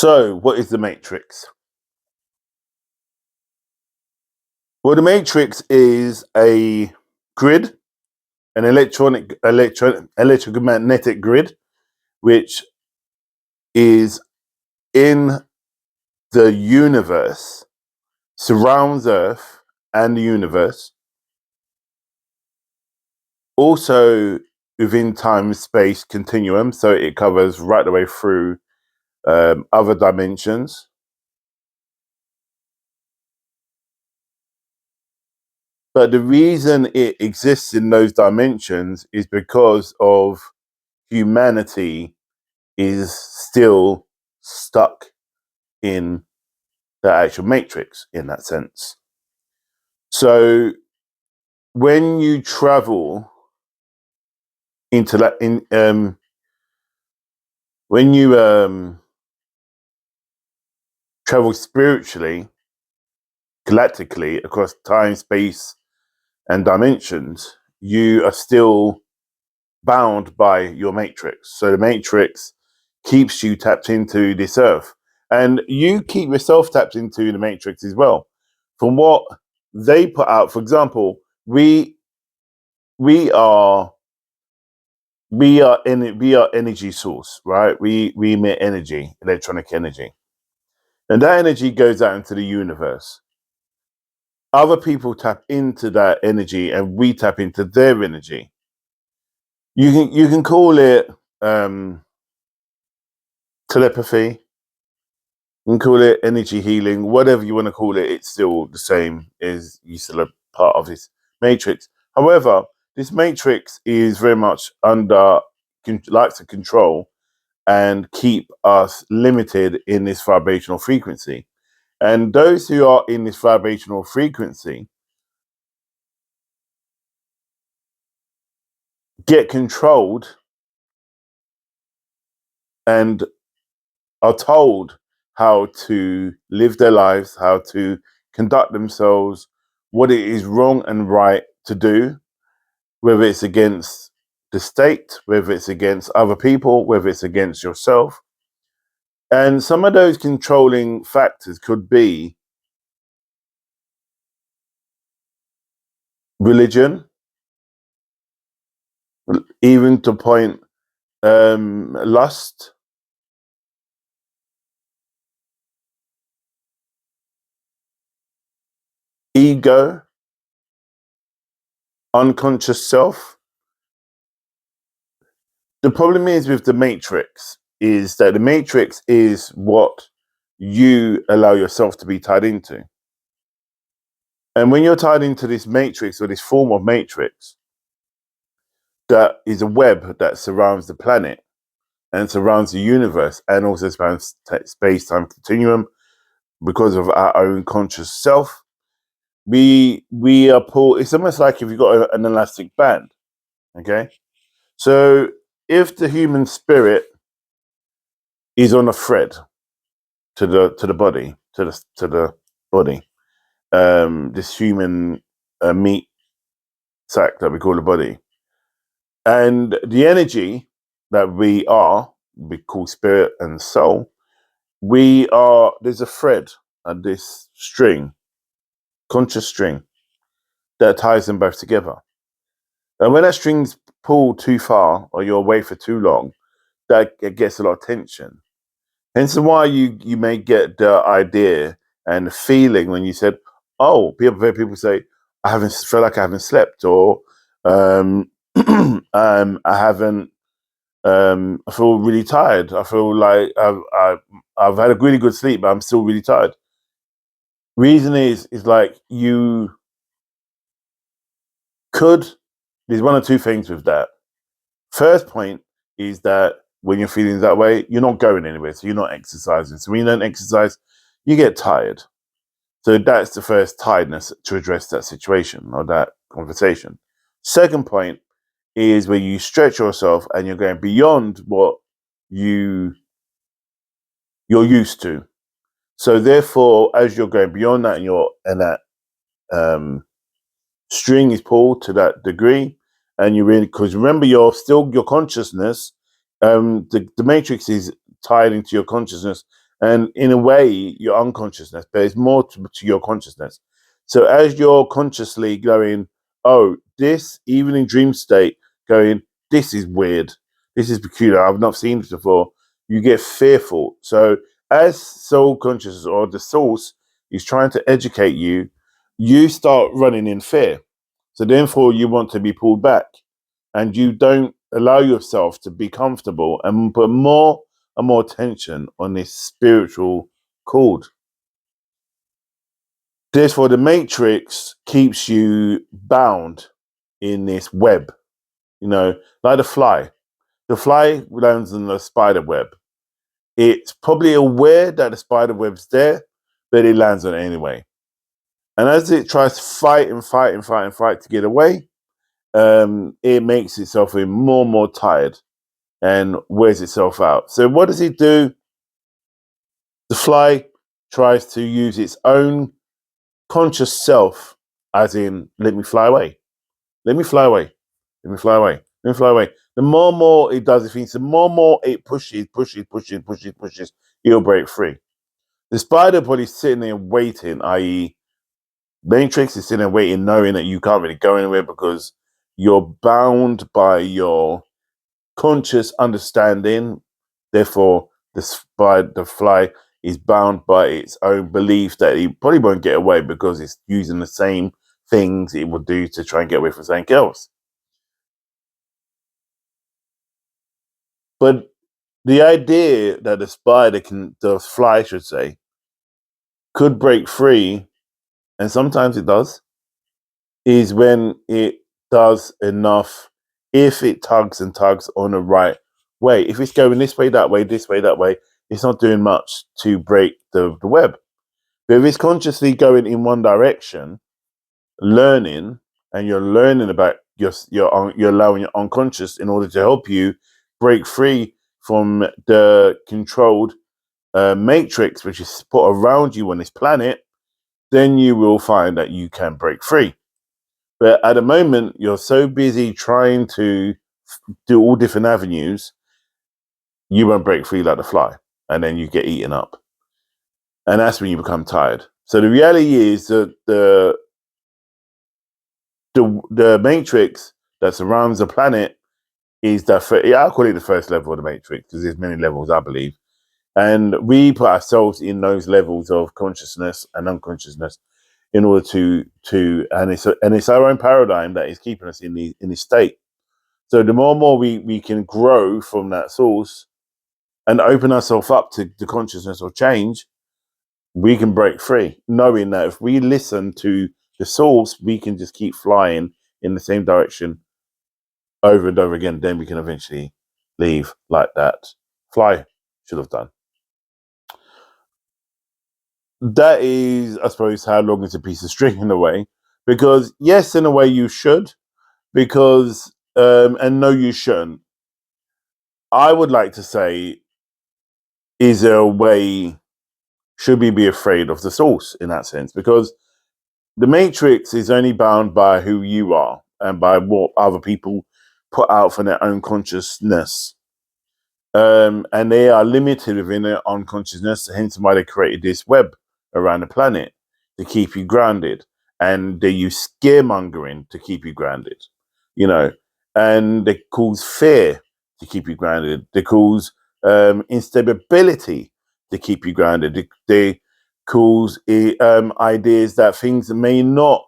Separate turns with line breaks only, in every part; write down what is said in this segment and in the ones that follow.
So, what is the matrix? Well, the matrix is a grid, an electromagnetic grid, which is in the universe, surrounds Earth and the universe, also within time-space continuum, so it covers right the way through other dimensions. But the reason it exists in those dimensions is because of humanity is still stuck in the actual matrix in that sense. So when you travel into that, when you travel spiritually, galactically across time, space, and dimensions, you are still bound by your matrix. So the matrix keeps you tapped into this earth, and you keep yourself tapped into the matrix as well. From what they put out, for example, we are energy source, right? We emit energy, electronic energy, and that energy goes out into the universe. Other people tap into that energy, and we tap into their energy. You can call it telepathy. You can call it energy healing, whatever you want to call it. It's still the same. Is you still a part of this matrix. However, this matrix is very much likes to control and keep us limited in this vibrational frequency. And those who are in this vibrational frequency get controlled and are told how to live their lives, how to conduct themselves, what it is wrong and right to do, whether it's against the state, whether it's against other people, whether it's against yourself. And some of those controlling factors could be religion, even to point lust, ego, unconscious self. The problem is with the matrix is that the matrix is what you allow yourself to be tied into. And when you're tied into this matrix or this form of matrix, that is a web that surrounds the planet and surrounds the universe and also spans space-time continuum because of our own conscious self. We are pulled. It's almost like if you've got an elastic band. Okay, so if the human spirit is on a thread to the body, to the body, this human meat sack that we call the body, and the energy that we call spirit and soul, there's a thread and this string, conscious string, that ties them both together. And when that string's pulled too far or you're away for too long, that it gets a lot of tension. Hence why you may get the idea and the feeling when you said, "Oh," people say, "I feel like I haven't slept," or I haven't. I feel really tired. I feel like I've had a really good sleep, but I'm still really tired. Reason is like you could. There's one or two things with that. First point is that when you're feeling that way, you're not going anywhere, so you're not exercising. So when you don't exercise, you get tired. So that's the first tiredness to address that situation or that conversation. Second point is where you stretch yourself and you're going beyond what you're used to. So therefore, as you're going beyond that and that string is pulled to that degree, and you really, because remember, you're still your consciousness. The matrix is tied into your consciousness, And in a way, your unconsciousness, but it's more to your consciousness. So as you're consciously going, oh, this, even in dream state, going, this is weird, this is peculiar, I've not seen this before, you get fearful. So as soul consciousness or the source is trying to educate you, you start running in fear. So therefore you want to be pulled back, and you don't allow yourself to be comfortable and put more and more tension on this spiritual cord. Therefore, the matrix keeps you bound in this web, like the fly. The fly lands in the spider web. It's probably aware that the spider web's there, but it lands on it anyway. And as it tries to fight and fight and fight and fight to get away, it makes itself more and more tired and wears itself out. So what does it do? The fly tries to use its own conscious self, as in, let me fly away, let me fly away, let me fly away, let me fly away. The more and more it does, it thinks the more and more it pushes, it'll break free. The spider probably sitting there waiting, i.e., Matrix is sitting there waiting, knowing that you can't really go anywhere because you're bound by your conscious understanding. Therefore, the fly is bound by its own belief that it probably won't get away because it's using the same things it would do to try and get away from something else. But the idea that the fly, I should say, could break free, and sometimes it does, is when it does enough. If it tugs and tugs on the right way, if it's going this way, that way, this way, that way, it's not doing much to break the web. But if it's consciously going in one direction, learning, and you're learning about you're allowing your unconscious in order to help you break free from the controlled matrix which is put around you on this planet, then you will find that you can break free. But at the moment, you're so busy trying to do all different avenues, you won't break free like the fly, and then you get eaten up, and that's when you become tired. So the reality is that the matrix that surrounds the planet is I'll call it the first level of the matrix because there's many levels, I believe, and we put ourselves in those levels of consciousness and unconsciousness in order and it's our own paradigm that is keeping us in this state. So the more and more we can grow from that source and open ourselves up to the consciousness of change, we can break free, knowing that if we listen to the source, we can just keep flying in the same direction over and over again. Then we can eventually leave like that fly should have done. That is, I suppose, how long is a piece of string in a way. Because yes, in a way you should, because and no, you shouldn't. I would like to say, is there a way? Should we be afraid of the source in that sense? Because the matrix is only bound by who you are and by what other people put out for their own consciousness. And they are limited within their unconsciousness, hence why they created this web around the planet to keep you grounded. And they use scaremongering to keep you grounded, and they cause fear to keep you grounded. They cause instability to keep you grounded. They cause ideas that things may not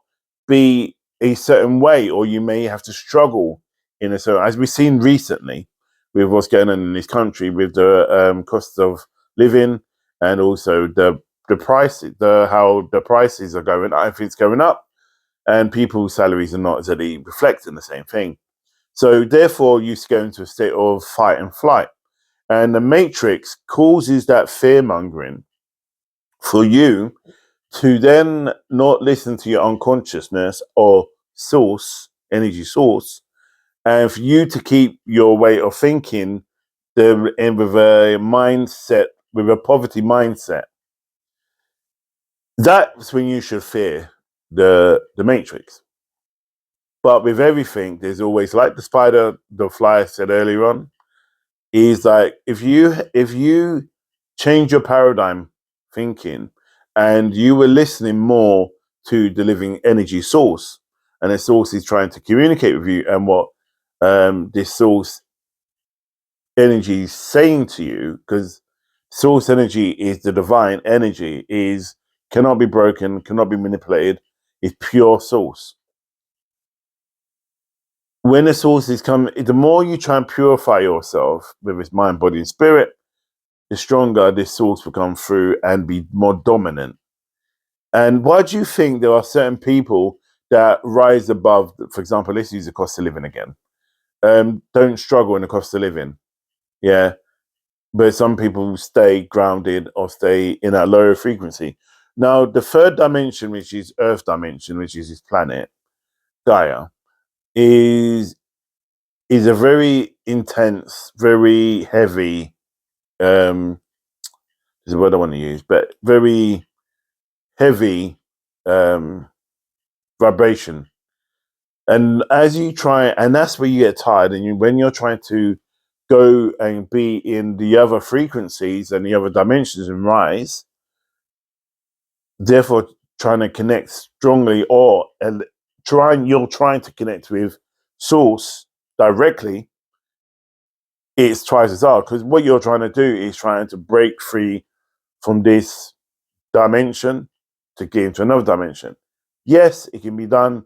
be a certain way, or you may have to struggle in a certain, as we've seen recently with what's going on in this country with the cost of living, and also the price, how the prices are going up, everything's going up, and people's salaries are not exactly reflecting the same thing. So therefore, you go into a state of fight and flight, and the matrix causes that fear mongering for you to then not listen to your unconsciousness or energy source, and for you to keep your way of thinking with a mindset, with a poverty mindset. That's when you should fear the matrix. But with everything, there's always, like the fly said earlier on, is like if you change your paradigm thinking, and you were listening more to the living energy source, and the source is trying to communicate with you, and what this source energy is saying to you, because source energy is the divine energy, is cannot be broken, cannot be manipulated, it's pure source. When the source is coming, the more you try and purify yourself, whether it's mind, body, and spirit, the stronger this source will come through and be more dominant. And why do you think there are certain people that rise above, for example, let's use the cost of living again, don't struggle in the cost of living? Yeah. But some people stay grounded or stay in a lower frequency. Now, the third dimension, which is Earth dimension, which is this planet, Gaia, is a very intense, very heavy, is the word I want to use, but very heavy vibration. And as you try, and that's where you get tired, and when you're trying to go and be in the other frequencies and the other dimensions and rise, therefore trying to connect strongly, or you're trying to connect with source directly, it's twice as hard, because what you're trying to do is trying to break free from this dimension to get into another dimension. Yes, it can be done,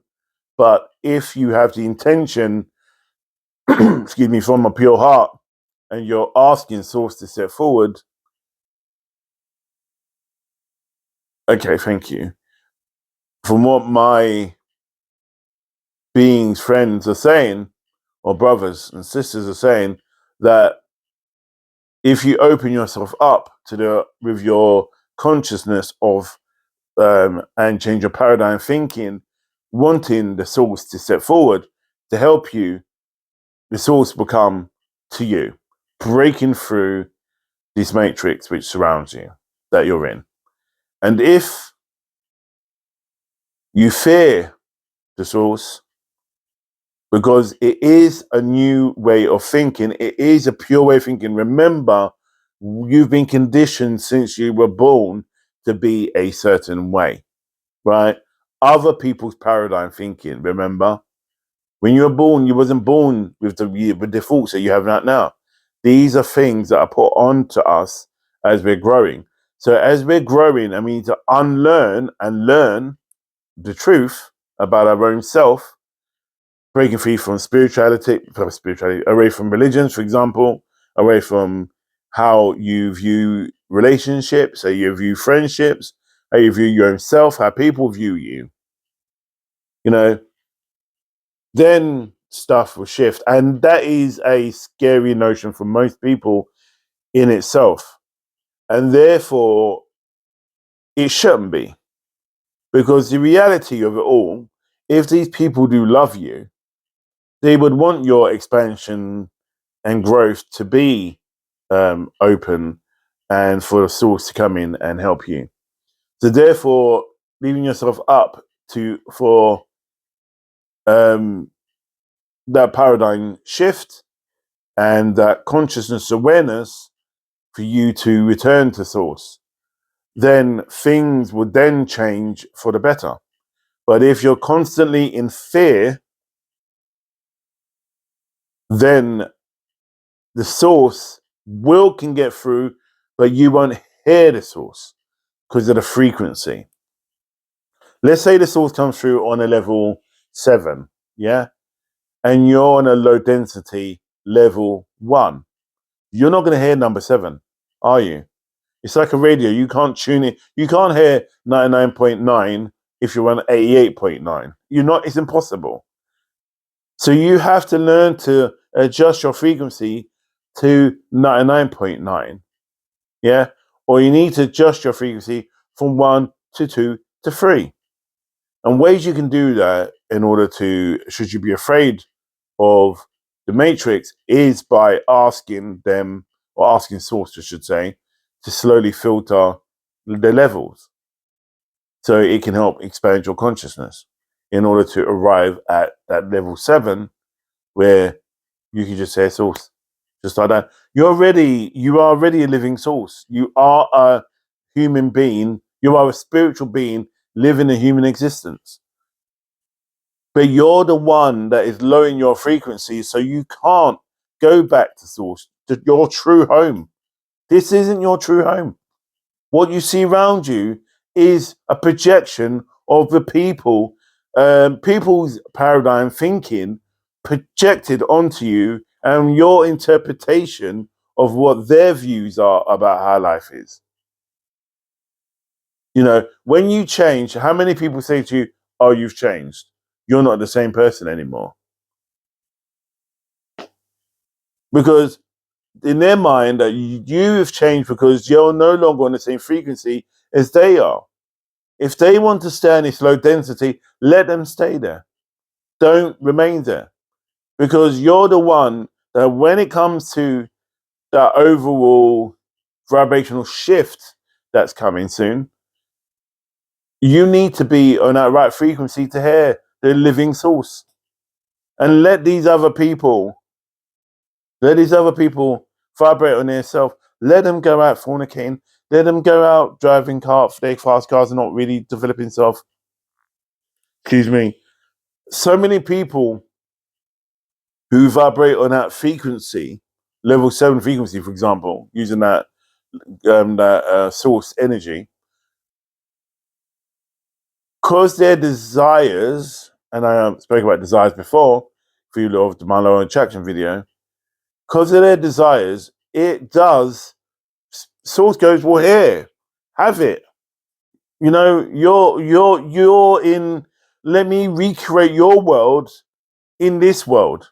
but if you have the intention, excuse me, from a pure heart, and you're asking source to step forward, okay, thank you. From what my beings, friends are saying, or brothers and sisters are saying, that if you open yourself up to with your consciousness of and change your paradigm thinking, wanting the source to step forward to help you, the source will come to you, breaking through this matrix which surrounds you, that you're in. And if you fear the source, because it is a new way of thinking, it is a pure way of thinking. Remember, you've been conditioned since you were born to be a certain way, right? Other people's paradigm thinking, remember? When you were born, you wasn't born with the thoughts that you have right now. These are things that are put onto us as we're growing. So as we're growing, and we need to unlearn and learn the truth about our own self, breaking free from spirituality, away from religions, for example, away from how you view relationships, how you view friendships, how you view your own self, how people view you. You know, then stuff will shift. And that is a scary notion for most people in itself. And therefore, it shouldn't be. Because the reality of it all, if these people do love you, they would want your expansion and growth to be open, and for the source to come in and help you. So therefore, leaving yourself up for that paradigm shift and that consciousness awareness for you to return to source, then things would then change for the better. But if you're constantly in fear, then the source can get through, but you won't hear the source because of the frequency. Let's say the source comes through on a level 7, yeah? And you're on a low density level 1. You're not going to hear number 7, are you? It's like a radio. You can't tune it. You can't hear 99.9 if you're on 88.9. It's impossible. So you have to learn to adjust your frequency to 99.9. Yeah? Or you need to adjust your frequency from 1 to 2 to 3. And ways you can do that in order to, should you be afraid of the matrix, is by asking them, or asking source, I should say, to slowly filter the levels so it can help expand your consciousness in order to arrive at that level 7 where you can just say source, just like that. You are already a living source. You are a human being. You are a spiritual being living a human existence. But you're the one that is lowering your frequency, so you can't go back to source, to your true home. This isn't your true home. What you see around you is a projection of the people's paradigm thinking projected onto you, and your interpretation of what their views are about how life is. You know, when you change, how many people say to you, "Oh, you've changed. You're not the same person anymore," because in their mind that you have changed because you're no longer on the same frequency as they are. If they want to stay in this low density, let them stay there. Don't remain there, because you're the one that, when it comes to that overall vibrational shift that's coming soon, you need to be on that right frequency to hear the living source. And let these other people vibrate on their self. Let them go out fornicating. Let them go out driving their fast cars and not really developing self. Excuse me. So many people who vibrate on that frequency, level 7 frequency, for example, using that source energy, because their desires, and I spoke about desires before, for you of my law of attraction video, because of their desires, it does. Source goes, well, here, have it. You know, you're in. Let me recreate your world in this world.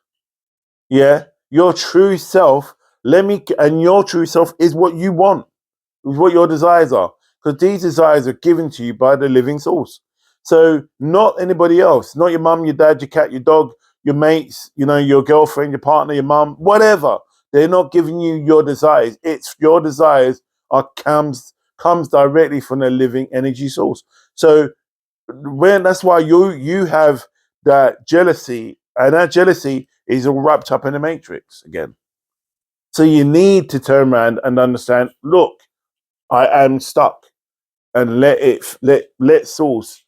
Yeah, your true self. And your true self is what you want, is what your desires are, because these desires are given to you by the living source. So not anybody else, not your mum, your dad, your cat, your dog, your mates, you know, your girlfriend, your partner, your mum, whatever. They're not giving you your desires. It's your desires comes directly from the living energy source. So that's why you have that jealousy, and that jealousy is all wrapped up in the matrix again. So you need to turn around and understand, look, I am stuck, and let source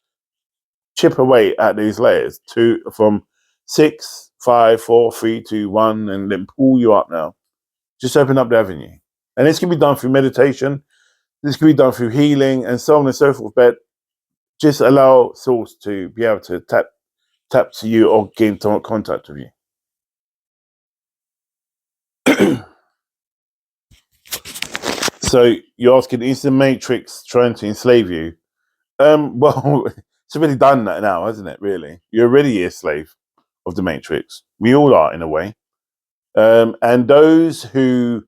chip away at these layers from 6, 5, 4, 3, 2, 1, and then pull you up now. Just open up the avenue. And this can be done through meditation, this can be done through healing, and so on and so forth. But just allow source to be able to tap to you or get into contact with you. So you're asking, is the Matrix trying to enslave you? Well, it's already done that now, hasn't it? Really, you're already a slave of the Matrix. We all are, in a way. And those who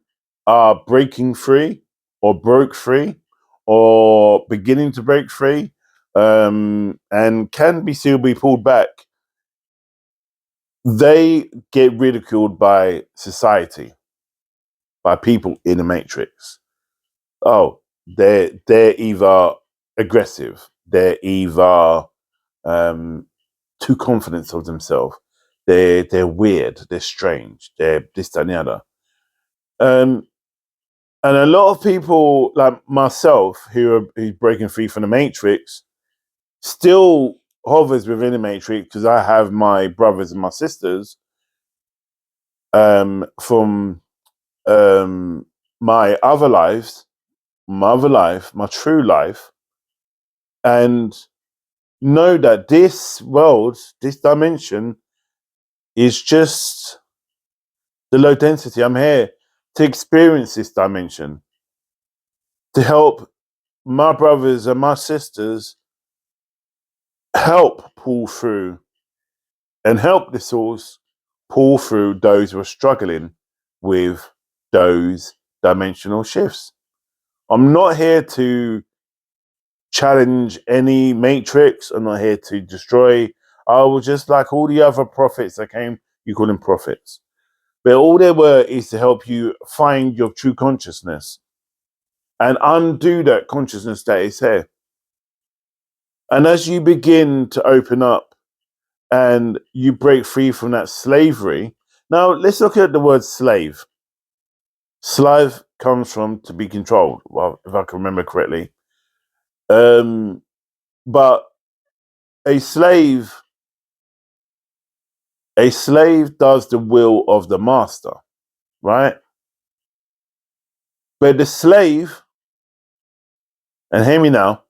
are breaking free, or broke free, or beginning to break free, and can still be pulled back, they get ridiculed by society, by people in the Matrix. Oh, they're either aggressive, they're either too confident of themselves, they're weird, they're strange, they're this, that, and the other. And a lot of people like myself who's breaking free from the Matrix still hovers within the Matrix, because I have my brothers and my sisters from my other lives, my true life, and know that this world, this dimension, is just the low density. I'm here to experience this dimension, to help my brothers and my sisters help pull through, and help the source pull through those who are struggling with those dimensional shifts. I'm not here to challenge any matrix. I'm not here to destroy. I was just like all the other prophets that came, you call them prophets. But all they were is to help you find your true consciousness and undo that consciousness that is here. And as you begin to open up and you break free from that slavery, now let's look at the word slave. Slave comes from to be controlled, well, if I can remember correctly. But a slave does the will of the master, right? But the slave, and hear me now,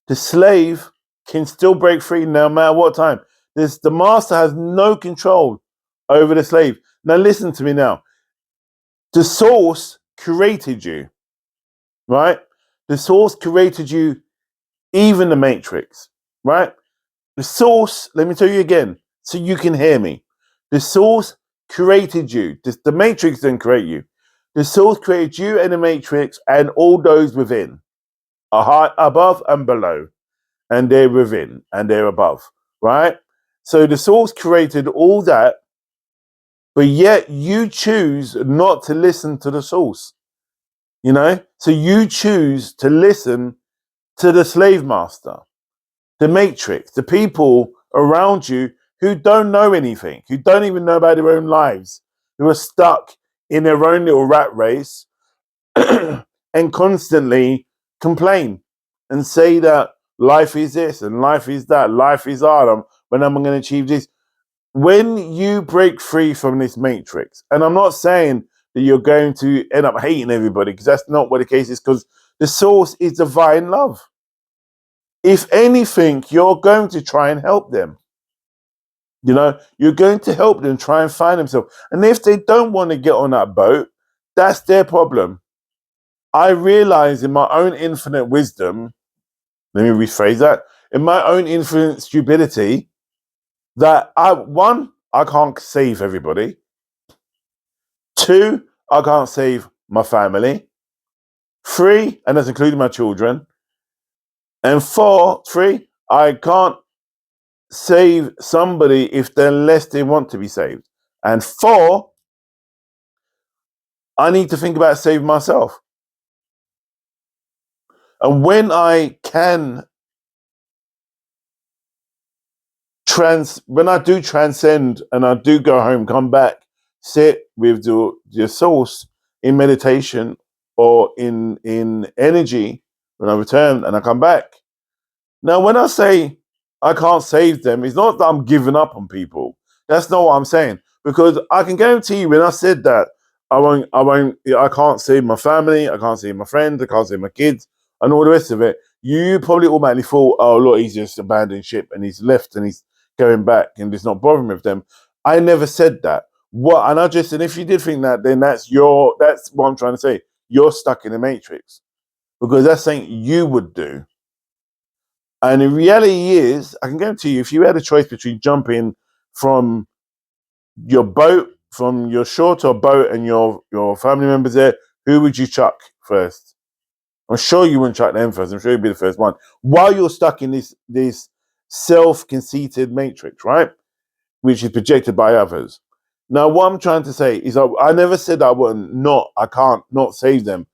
the slave can still break free no matter what time. The master has no control over the slave. Now listen to me now. The source created you, right? The source created you, even the matrix, right? The source, let me tell you again, so you can hear me. The source created you. The matrix didn't create you. The source created you and the matrix and all those within, above and below, and they're within and they're above, right? So the source created all that, but yet you choose not to listen to the source, you know? So you choose to listen to the slave master, the matrix, the people around you who don't know anything, who don't even know about their own lives, who are stuck in their own little rat race and constantly complain and say that life is this and life is that, life is hard, when am I going to achieve this? When you break free from this matrix, and I'm not saying that you're going to end up hating everybody, because that's not what the case is, because the source is divine love. If anything, you're going to try and help them. You know, you're going to help them try and find themselves. And if they don't want to get on that boat, that's their problem. I realize in my own infinite wisdom, let me rephrase that, in my own infinite stupidity, that I can't save everybody. 2, I can't save my family. 3, and that's including my children. And 4, I can't save somebody unless they want to be saved. And 4, I need to think about saving myself. And when I can when I do transcend and I do go home, come back, sit with the source in meditation or in energy, when I return and I come back. Now, when I say I can't save them, it's not that I'm giving up on people. That's not what I'm saying. Because I can guarantee you, when I said that, I can't save my family, I can't save my friends, I can't save my kids, and all the rest of it. You probably automatically thought, oh, look, he's just abandoned ship and he's left and he's going back and it's not bothering with them. I never said that. And if you did think that, then that's what I'm trying to say. You're stuck in the matrix because that's something you would do. And the reality is, I can guarantee you, if you had a choice between jumping from your boat, from your shore to a boat and your family members there, who would you chuck first? I'm sure you wouldn't chuck them first. I'm sure you'd be the first one. While you're stuck in this self-conceited matrix, right? Which is projected by others. Now, what I'm trying to say is I never said I can't not save them.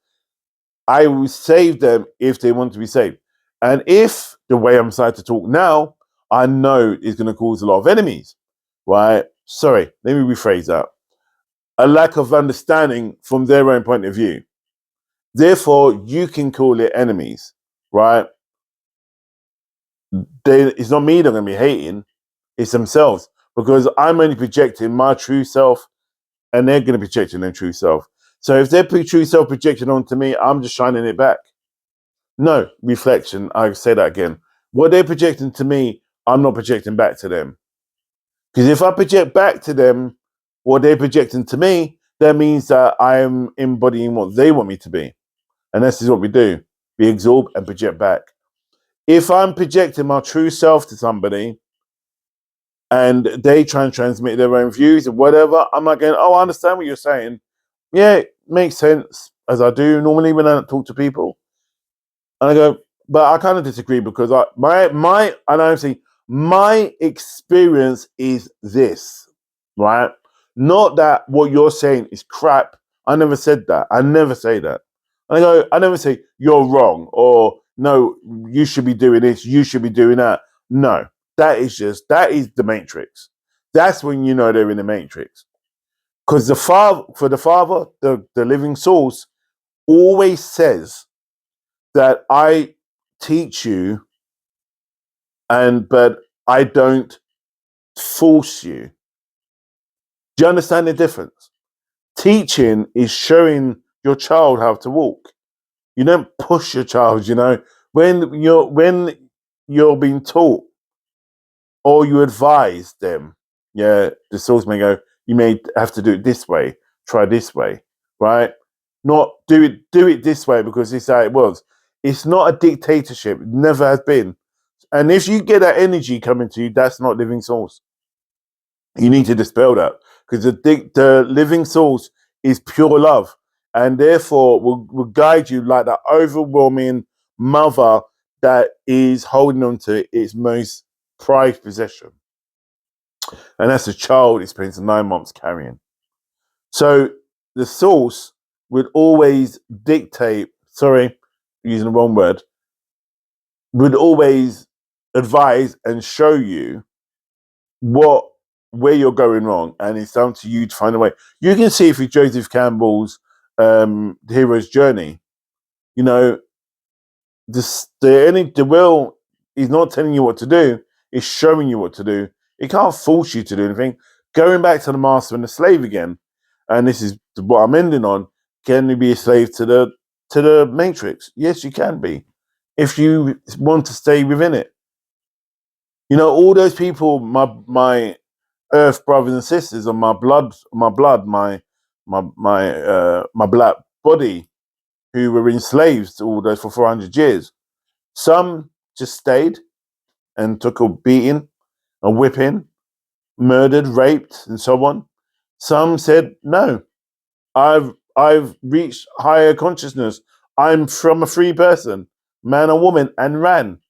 I will save them if they want to be saved. And if the way I'm deciding to talk now, I know is going to cause a lot of enemies, right? Sorry, let me rephrase that. A lack of understanding from their own point of view. Therefore, you can call it enemies, right? It's not me they're going to be hating, it's themselves. Because I'm only projecting my true self and they're going to be projecting their true self. So if their true self projected onto me, I'm just shining it back. No, reflection. I say that again. What they're projecting to me, I'm not projecting back to them. Because if I project back to them what they're projecting to me, that means that I am embodying what they want me to be. And this is what we do. We absorb and project back. If I'm projecting my true self to somebody and they try and transmit their own views or whatever, I'm not going, oh, I understand what you're saying. Yeah, it makes sense, as I do normally when I talk to people. And I go, but I kind of disagree because my experience is this, right? Not that what you're saying is crap. I never said that. I never say that. And I never say you're wrong or no, you should be doing this, you should be doing that. No, that is the matrix. That's when you know they're in the matrix. Because the Father, the living source, always says that I teach you, but I don't force you. Do you understand the difference? Teaching is showing your child how to walk. You don't push your child, When you're being taught or you advise them, the source may go, you may have to do it this way, try this way, right? Not do it this way because this is how it was. It's not a dictatorship, it never has been. And if you get that energy coming to you, that's not living source. You need to dispel that because the living source is pure love and therefore will guide you like that overwhelming mother that is holding on to its most prized possession. And that's a child it spends 9 months carrying. So the source would always dictate, sorry, using the wrong word, would always advise and show you where you're going wrong, and it's down to you to find a way. You can see if Joseph Campbell's hero's journey, the will is not telling you what to do, it's showing you what to do. It can't force you to do anything. Going back to the master and the slave again, and this is what I'm ending on, can you be a slave to the matrix? Yes, you can be, if you want to stay within it. All those people, my earth brothers and sisters on my black body, who were enslaved all those for 400 years. Some just stayed and took a beating, a whipping, murdered, raped, and so on. Some said, no, I've reached higher consciousness. I'm from a free person, man or woman, and ran.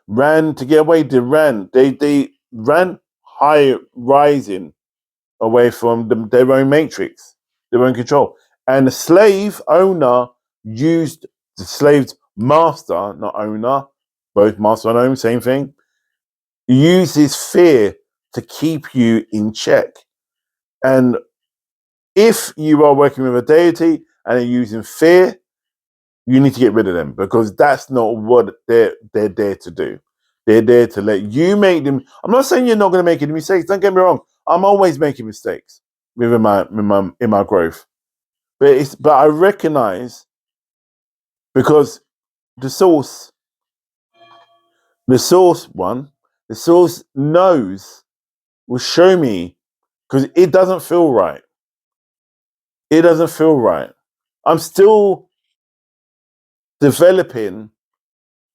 Ran to get away. They ran high, rising away from their own matrix, their own control. And the slave owner used the slave's master, not owner, both master and owner, same thing, uses fear to keep you in check. And if you are working with a deity and are using fear, you need to get rid of them because that's not what they're there to do. They're there to let you make them. I'm not saying you're not going to make any mistakes. Don't get me wrong. I'm always making mistakes within my growth, but I recognize because the source knows, will show me because it doesn't feel right. It doesn't feel right. I'm still developing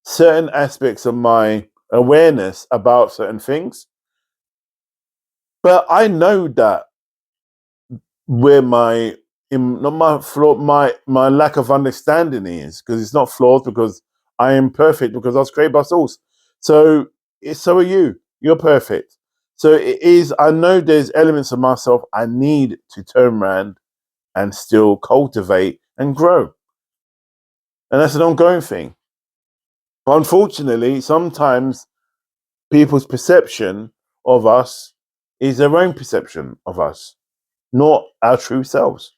certain aspects of my awareness about certain things, but I know that where not my flaw, my lack of understanding is, because it's not flawed, because I am perfect, because I was created by source. So are you. You're perfect. So it is. I know there's elements of myself I need to turn around and still cultivate and grow, and that's an ongoing thing. But unfortunately, sometimes people's perception of us is their own perception of us, not our true selves.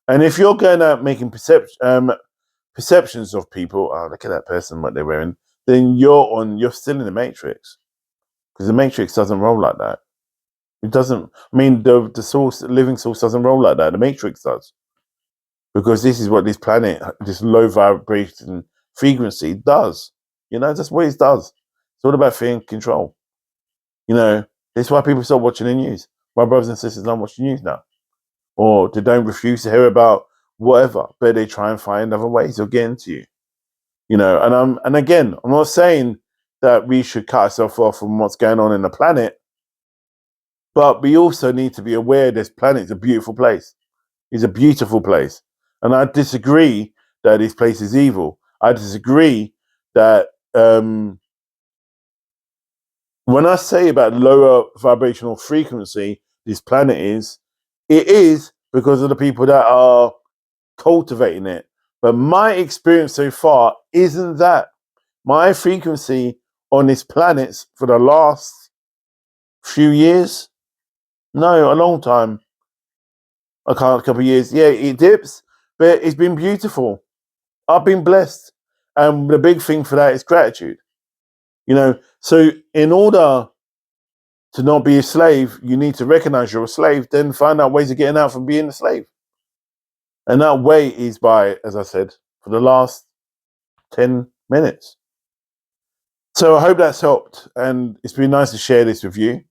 And if you're going out making perceptions of people, oh, look at that person, what they're wearing, then you're still in the matrix, because the matrix doesn't roll like that. It doesn't. I mean, the source, the living source, doesn't roll like that. The matrix does, because this is what this planet, this low vibration frequency, does. That's what it does. It's all about fear and control. That's why people stop watching the news. My brothers and sisters don't watch the news now, or they don't refuse to hear about whatever, but they try and find other ways of getting to you. And again, I'm not saying that we should cut ourselves off from what's going on in the planet, but we also need to be aware this planet is a beautiful place. It's a beautiful place. And I disagree that this place is evil. I disagree that when I say about lower vibrational frequency this planet is, it is because of the people that are cultivating it. But my experience so far isn't that. My frequency on this planet for the last few years No, a long time. I can't. A couple of years. Yeah, it dips, but it's been beautiful. I've been blessed, and the big thing for that is gratitude. You know, so in order to not be a slave, you need to recognize you're a slave, then find out ways of getting out from being a slave. And that way is by, as I said, for the last 10 minutes. So I hope that's helped. And it's been nice to share this with you.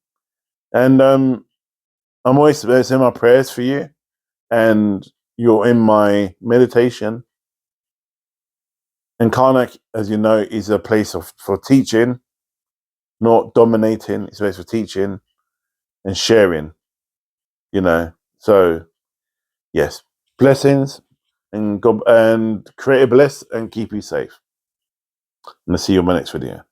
And I'm always in my prayers for you. And you're in my meditation. And Karnak, as you know, is a place for teaching, not dominating. It's a place for teaching and sharing, you know. So, yes, blessings and God and create a bless and keep you safe. And I'll see you in my next video.